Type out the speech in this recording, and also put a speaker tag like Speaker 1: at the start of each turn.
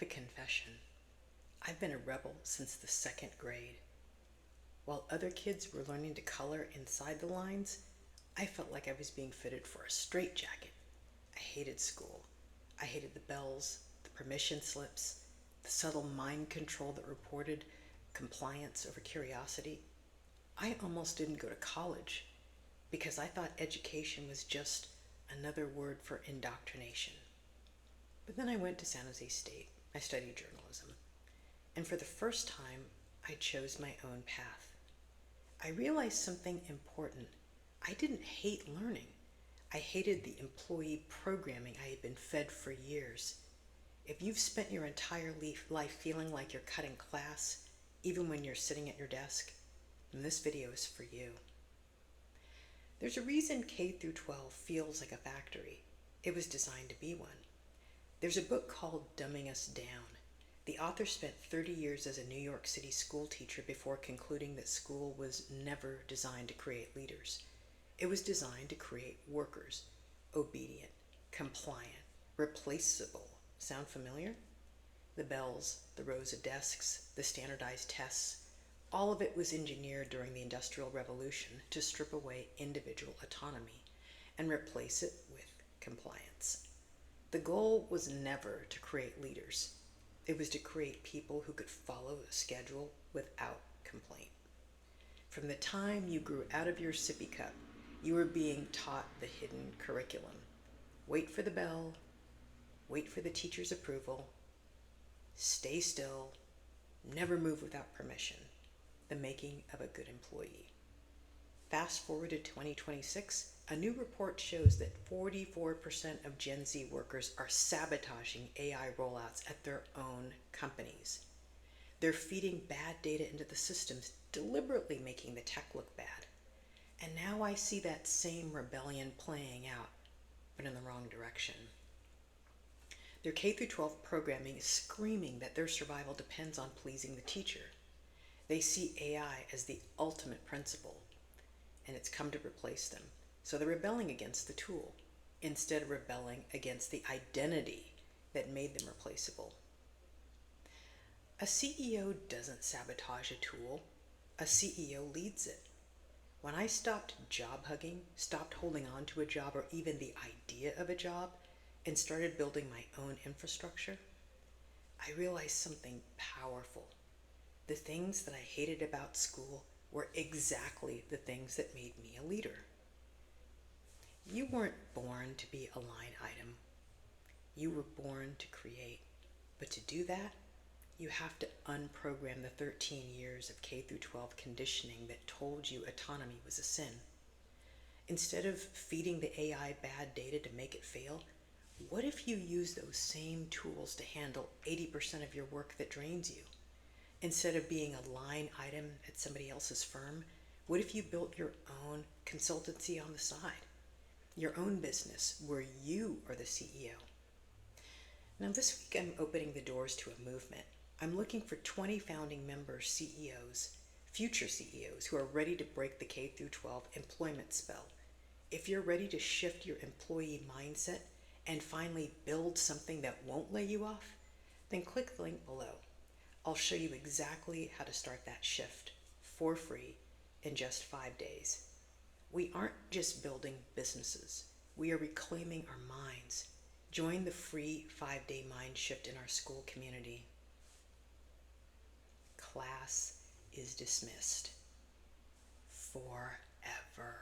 Speaker 1: have a confession. I've been a rebel since the second grade. While other kids were learning to color inside the lines, I felt like I was being fitted for a straitjacket. I hated school. I hated the bells, the permission slips, the subtle mind control that reported compliance over curiosity. I almost didn't go to college because I thought education was just another word for indoctrination. But then I went to San Jose State. I studied journalism. And for the first time, I chose my own path. I realized something important. I didn't hate learning. I hated the employee programming I had been fed for years. If you've spent your entire life feeling like you're cutting class, even when you're sitting at your desk, then this video is for you. There's a reason K-12 feels like a factory. It was designed to be one. There's a book called Dumbing Us Down. The author spent 30 years as a New York City school teacher before concluding that school was never designed to create leaders. It was designed to create workers, obedient, compliant, replaceable. Sound familiar? The bells, the rows of desks, the standardized tests, all of it was engineered during the Industrial Revolution to strip away individual autonomy and replace it with compliance. The goal was never to create leaders. It was to create people who could follow a schedule without complaint. From the time you grew out of your sippy cup, you were being taught the hidden curriculum. Wait for the bell, wait for the teacher's approval, stay still, never move without permission. The making of a good employee. Fast forward to 2026, a new report shows that 44% of Gen Z workers are sabotaging AI rollouts at their own companies. They're feeding bad data into the systems, deliberately making the tech look bad. And now I see that same rebellion playing out, but in the wrong direction. Their K-12 programming is screaming that their survival depends on pleasing the teacher. They see AI as the ultimate principle, and it's come to replace them. So they're rebelling against the tool, instead of rebelling against the identity that made them replaceable. A CEO doesn't sabotage a tool. A CEO leads it. When I stopped job hugging, stopped holding on to a job or even the idea of a job, and started building my own infrastructure, I realized something powerful. The things that I hated about school were exactly the things that made me a leader. You weren't born to be a line item. You were born to create. But to do that, you have to unprogram the 13 years of K-12 conditioning that told you autonomy was a sin. Instead of feeding the AI bad data to make it fail, what if you use those same tools to handle 80% of your work that drains you? Instead of being a line item at somebody else's firm, what if you built your own consultancy on the side? Your own business where you are the CEO. Now this week I'm opening the doors to a movement. I'm looking for 20 founding member CEOs, future CEOs who are ready to break the K-12 employment spell. If you're ready to shift your employee mindset and finally build something that won't lay you off, then click the link below. I'll show you exactly how to start that shift for free in just 5 days. We aren't just building businesses. We are reclaiming our minds. Join the free 5-day mind shift in our school community. Class is dismissed forever.